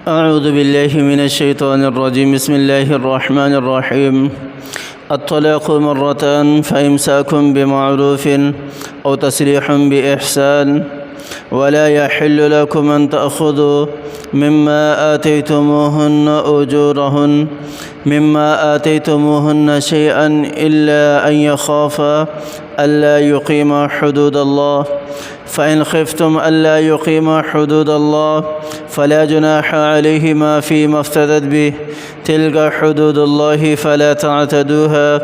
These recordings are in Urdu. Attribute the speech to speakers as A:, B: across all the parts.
A: اعوذ باللہ من الشیطان الرجیم بسم اللہ الرحمن الرحیم الطلاق مرتان فإمساك بمعروف أو تسريح بإحسان ولا يحل لكم أن تأخذوا مما آتيتموهن شيئا إلا أن يخافا ألا يقيما حدود الله فإن خفتم ألا يقيما حدود الله فلا جناح عليهما فيما افتدت به تلك حدود الله فلا تعتدوها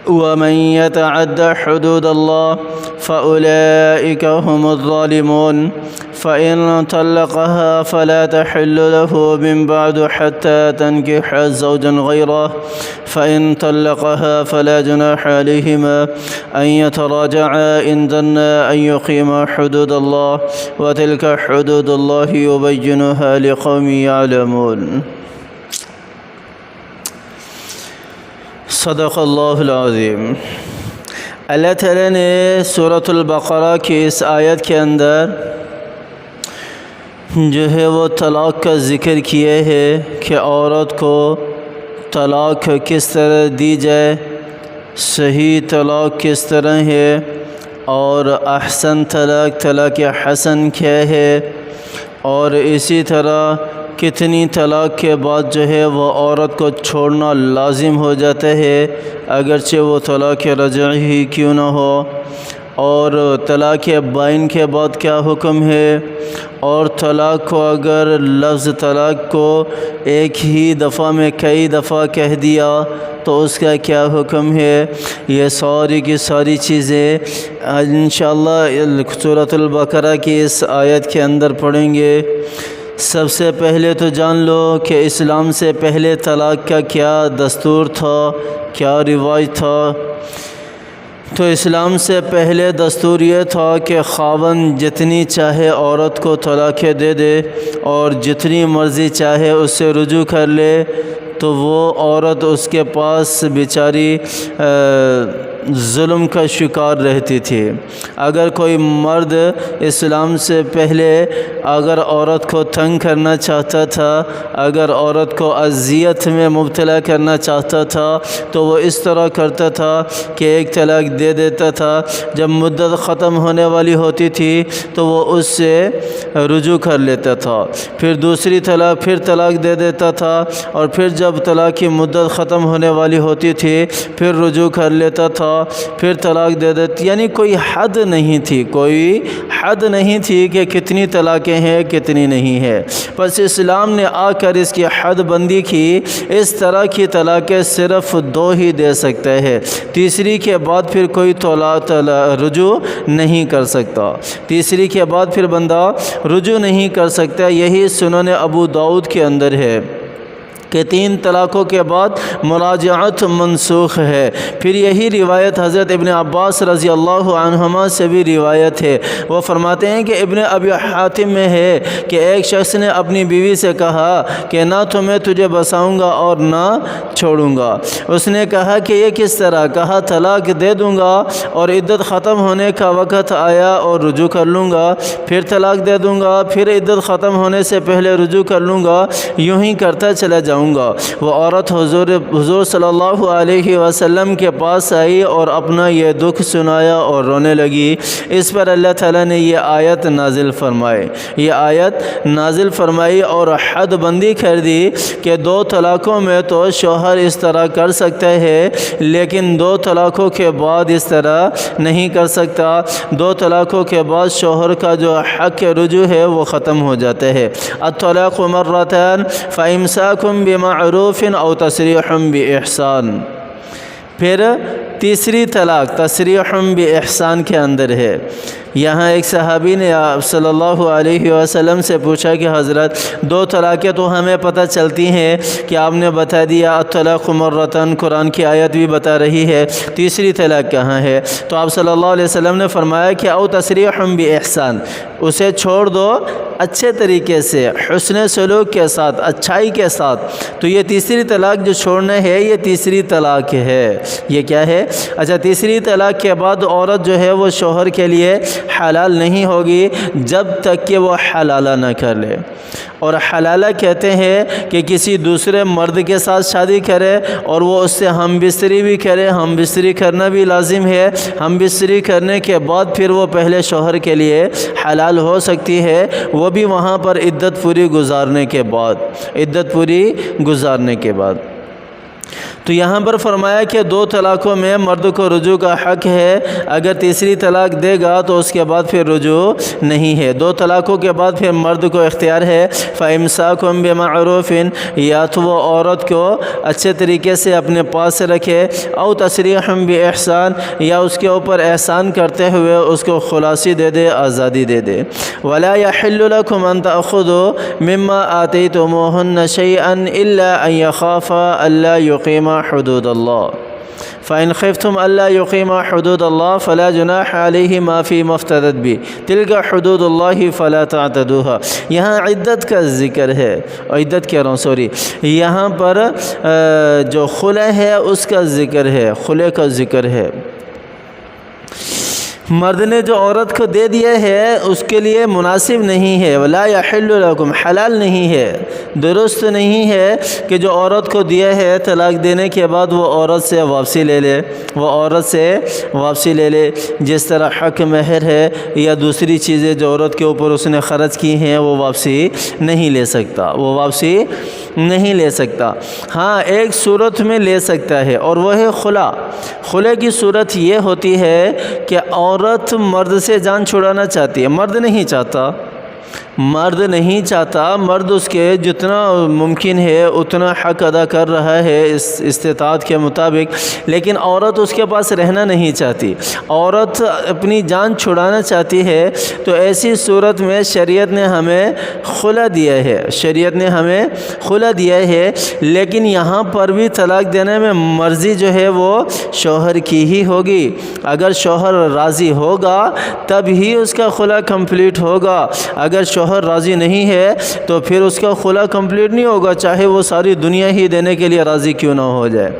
A: ومن يتعد حدود الله فأولئك هم الظالمون فإن طلقها فلا تحل له من بعد حتى تنكح زوجا غيره فإن طلقها فلا جناح عليهما أن يتراجعا إن ظنا أن يقيما حدود الله وتلك حدود الله يبينها لقوم يعلمون صدق اللہ العظیم۔ اللہ تعالیٰ نے سورۃ البقرہ کی اس آیت کے اندر جو ہے وہ طلاق کا ذکر کیا ہے کہ عورت کو طلاق کس طرح دی جائے، صحیح طلاق کس طرح ہے، اور احسن طلاق حسن کیا ہے، اور اسی طرح کتنی طلاق کے بعد جو ہے وہ عورت کو چھوڑنا لازم ہو جاتا ہے اگرچہ وہ طلاق رجعی ہی کیوں نہ ہو، اور طلاق بائن کے بعد کیا حکم ہے، اور طلاق کو اگر لفظ طلاق کو ایک ہی دفعہ میں کئی دفعہ کہہ دیا تو اس کا کیا حکم ہے، یہ ساری کی ساری چیزیں انشاءاللہ سورۃ البقرہ کی اس آیت کے اندر پڑھیں گے۔ سب سے پہلے تو جان لو کہ اسلام سے پہلے طلاق کا کیا دستور تھا، کیا رواج تھا۔ تو اسلام سے پہلے دستور یہ تھا کہ خاوند جتنی چاہے عورت کو طلاق دے دے اور جتنی مرضی چاہے اس سے رجوع کر لے، تو وہ عورت اس کے پاس بیچاری ظلم کا شکار رہتی تھی۔ اگر کوئی مرد اسلام سے پہلے اگر عورت کو تنگ کرنا چاہتا تھا، اگر عورت کو اذیت میں مبتلا کرنا چاہتا تھا تو وہ اس طرح کرتا تھا کہ ایک طلاق دے دیتا تھا، جب مدت ختم ہونے والی ہوتی تھی تو وہ اس سے رجوع کر لیتا تھا، پھر دوسری طلاق پھر طلاق دے دیتا تھا، اور پھر جب طلاق کی مدت ختم ہونے والی ہوتی تھی پھر رجوع کر لیتا تھا، پھر طلاق دے دیتی، یعنی کوئی حد نہیں تھی، کوئی حد نہیں تھی کہ کتنی طلاقیں ہیں کتنی نہیں ہے۔ بس اسلام نے آ کر اس کی حد بندی کی، اس طرح کی طلاقیں صرف 2 ہی دے سکتا ہے، تیسری کے بعد پھر کوئی رجوع نہیں کر سکتا، تیسری کے بعد پھر بندہ رجوع نہیں کر سکتا۔ یہی سنن ابو داؤد کے اندر ہے کہ 3 طلاقوں کے بعد مراجعت منسوخ ہے۔ پھر یہی روایت حضرت ابن عباس رضی اللہ عنہما سے بھی روایت ہے، وہ فرماتے ہیں کہ ابن ابی حاتم میں ہے کہ ایک شخص نے اپنی بیوی سے کہا کہ نہ تو میں تجھے بساؤں گا اور نہ چھوڑوں گا۔ اس نے کہا کہ یہ کس طرح؟ کہا طلاق دے دوں گا اور عدت ختم ہونے کا وقت آیا اور رجوع کر لوں گا، پھر طلاق دے دوں گا، پھر عدت ختم ہونے سے پہلے رجوع کر لوں گا، یوں ہی کرتا چلا جاؤں گا۔ وہ عورت حضور صلی اللہ علیہ وسلم کے پاس آئی اور اپنا یہ دکھ سنایا اور رونے لگی۔ اس پر اللہ تعالیٰ نے یہ آیت نازل فرمائی اور حد بندی کر دی کہ 2 طلاقوں میں تو شوہر اس طرح کر سکتا ہے، لیکن 2 طلاقوں کے بعد اس طرح نہیں کر سکتا۔ 2 طلاقوں کے بعد شوہر کا جو حق رجوع ہے وہ ختم ہو جاتا ہے۔ الطلاق مرتان فإمساك بمعروف او تسریح بإحسان۔ پھر تیسری طلاق تسریح بإحسان کے اندر ہے۔ یہاں ایک صحابی نے آپ صلی اللہ علیہ وسلم سے پوچھا کہ حضرت 2 طلاقیں تو ہمیں پتہ چلتی ہیں کہ آپ نے بتا دیا الطلاق مرتان، قرآن کی آیت بھی بتا رہی ہے، تیسری طلاق کہاں ہے؟ تو آپ صلی اللہ علیہ وسلم نے فرمایا کہ او تسریح بإحسان، اسے چھوڑ دو اچھے طریقے سے، حسن سلوک کے ساتھ، اچھائی کے ساتھ۔ تو یہ تیسری طلاق جو چھوڑنا ہے یہ تیسری طلاق ہے۔ یہ کیا ہے؟ اچھا، تیسری طلاق کے بعد عورت جو ہے وہ شوہر کے لیے حلال نہیں ہوگی جب تک کہ وہ حلالہ نہ کر لے۔ اور حلالہ کہتے ہیں کہ کسی دوسرے مرد کے ساتھ شادی کرے اور وہ اس سے ہم بستری بھی کرے، ہم بستری کرنا بھی لازم ہے، ہم بستری کرنے کے بعد پھر وہ پہلے شوہر کے لیے حلال ہو سکتی ہے، وہ بھی وہاں پر عدت پوری گزارنے کے بعد۔ تو یہاں پر فرمایا کہ 2 طلاقوں میں مرد کو رجوع کا حق ہے، اگر تیسری طلاق دے گا تو اس کے بعد پھر رجوع نہیں ہے۔ 2 طلاقوں کے بعد پھر مرد کو اختیار ہے فَإِمْسَاكُمْ بِمَعْرُوفٍ، یا تو وہ عورت کو اچھے طریقے سے اپنے پاس رکھے، او تَسْرِيحٌ بِإِحْسَان، یا اس کے اوپر احسان کرتے ہوئے اس کو خلاصی دے دے، آزادی دے دے۔ وَلَا يَحِلُّ لَكُمْ أَن تَأْخُذُوا مِمَّا آتَيْتُمُوهُنَّ شَيْئًا إِلَّا أَن يَخَافَا أَلَّا يُقِيمَا حدود اللہ فَإِنْ خِفْتُمْ أَلَّا يُقِيمَا حُدُودَ اللَّهِ فَلَا جُنَاحَ عَلَيْهِمَا فِيمَا افْتَدَتْ بِهِ تِلْكَ حُدُودُ اللَّهِ فَلَا تَعْتَدُوهَا۔ یہاں عدت کا ذکر ہے، یہاں پر جو خلع ہے اس کا ذکر ہے، خلع کا ذکر ہے۔ مرد نے جو عورت کو دے دیا ہے اس کے لیے مناسب نہیں ہے، ولا یحل لکم، حلال نہیں ہے، درست نہیں ہے کہ جو عورت کو دیا ہے طلاق دینے کے بعد وہ عورت سے واپسی لے لے، جس طرح حق مہر ہے یا دوسری چیزیں جو عورت کے اوپر اس نے خرچ کی ہیں وہ واپسی نہیں لے سکتا، ہاں ایک صورت میں لے سکتا ہے اور وہ ہے خلع کی صورت یہ ہوتی ہے کہ عورت مرد سے جان چھڑانا چاہتی ہے، مرد نہیں چاہتا، مرد اس کے جتنا ممکن ہے اتنا حق ادا کر رہا ہے اس استطاعت کے مطابق، لیکن عورت اس کے پاس رہنا نہیں چاہتی، عورت اپنی جان چھڑانا چاہتی ہے، تو ایسی صورت میں شریعت نے ہمیں خلع دیا ہے، لیکن یہاں پر بھی طلاق دینے میں مرضی جو ہے وہ شوہر کی ہی ہوگی، اگر شوہر راضی ہوگا تب ہی اس کا خلع کمپلیٹ ہوگا، اگر شوہر راضی نہیں ہے تو پھر اس کا خلع کمپلیٹ نہیں ہوگا، چاہے وہ ساری دنیا ہی دینے کے لیے راضی کیوں نہ ہو جائے۔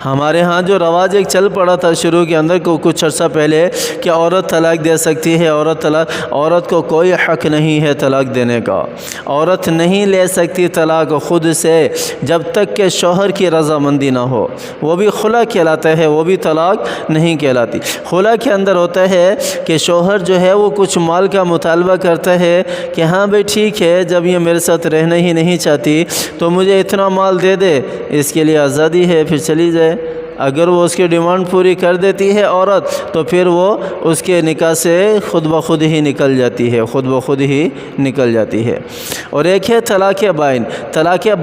A: ہمارے ہاں جو رواج ایک چل پڑا تھا شروع کے اندر کچھ عرصہ پہلے کہ عورت طلاق دے سکتی ہے، عورت کو کوئی حق نہیں ہے طلاق دینے کا، عورت نہیں لے سکتی طلاق خود سے جب تک کہ شوہر کی رضامندی نہ ہو، وہ بھی خلع کہلاتا ہے، وہ بھی طلاق نہیں کہلاتی۔ خلع کے اندر ہوتا ہے کہ شوہر جو ہے وہ کچھ مال کا مطالبہ کرتا ہے کہ ہاں بھائی ٹھیک ہے، جب یہ میرے ساتھ رہنا ہی نہیں چاہتی تو مجھے اتنا مال دے دے، اس کے لیے آزادی ہے، پھر چلی جائے۔ اگر وہ اس کی ڈیمانڈ پوری کر دیتی ہے عورت تو پھر وہ اس کے نکاح سے خود بخود ہی نکل جاتی ہے۔ اور ایک ہے طلاق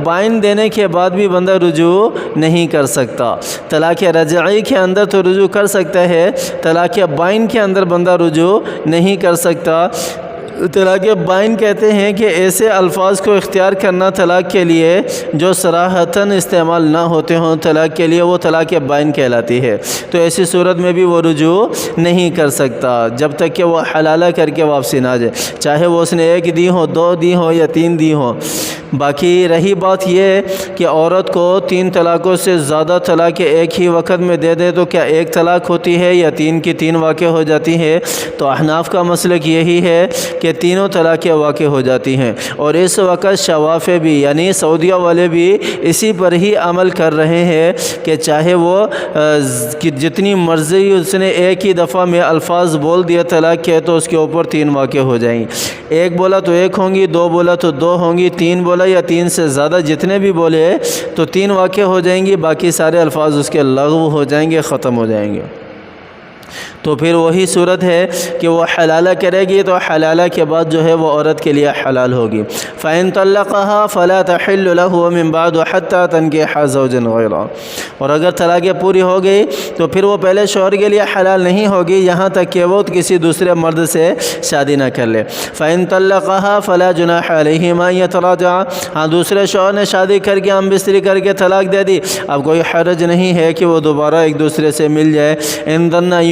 A: بائن دینے کے بعد بھی بندہ رجوع نہیں کر سکتا، طلاق رجعی کے اندر تو رجوع کر سکتا ہے، طلاق بائن کے اندر بندہ رجوع نہیں کر سکتا۔ طلاق بائن کہتے ہیں کہ ایسے الفاظ کو اختیار کرنا طلاق کے لیے جو صراحتاً استعمال نہ ہوتے ہوں طلاق کے لیے، وہ طلاق بائن کہلاتی ہے، تو ایسی صورت میں بھی وہ رجوع نہیں کر سکتا جب تک کہ وہ حلالہ کر کے واپسی نہ جائے، چاہے وہ اس نے 1 دی ہو، 2 دی ہو یا 3 دی ہو۔ باقی رہی بات یہ کہ عورت کو 3 طلاقوں سے زیادہ طلاق ایک ہی وقت میں دے دے تو کیا 1 طلاق ہوتی ہے یا 3 کی 3 واقع ہو جاتی ہے؟ تو احناف کا مسلک یہی ہے کہ تینوں طلاقیں واقع ہو جاتی ہیں، اور اس وقت شوافے بھی یعنی سعودیہ والے بھی اسی پر ہی عمل کر رہے ہیں کہ چاہے وہ جتنی مرضی اس نے ایک ہی دفعہ میں الفاظ بول دیا طلاق کے تو اس کے اوپر 3 واقع ہو جائیں گی، 1 بولا تو 1 ہوں گی، 2 بولا تو 2 ہوں گی، 3 بولا یا 3 سے زیادہ جتنے بھی بولے تو 3 واقع ہو جائیں گی، باقی سارے الفاظ اس کے لغو ہو جائیں گے، ختم ہو جائیں گے۔ تو پھر وہی صورت ہے کہ وہ حلالہ کرے گی تو حلالہ کے بعد جو ہے وہ عورت کے لیے حلال ہوگی۔ فَإِن طَلَّقَهَا فَلَا تَحِلُّ لَهُ مِن بَعْدُ حَتَّى تَنكِحَ زَوْجًا غَيْرَهُ، اور اگر طلاق پوری ہو گئی تو پھر وہ پہلے شوہر کے لیے حلال نہیں ہوگی یہاں تک کہ وہ کسی دوسرے مرد سے شادی نہ کر لے۔ فَإِن طَلَّقَهَا فَلَا جُنَاحَ عَلَيْهِمَا أَن يَتَرَاجَعَا، ہاں دوسرے شوہر نے شادی کر کے ہم بستری کر کے طلاق دے دی، اب کوئی حرج نہیں ہے کہ وہ دوبارہ ایک دوسرے سے مل جائے۔ إِن ظَنَّ أَن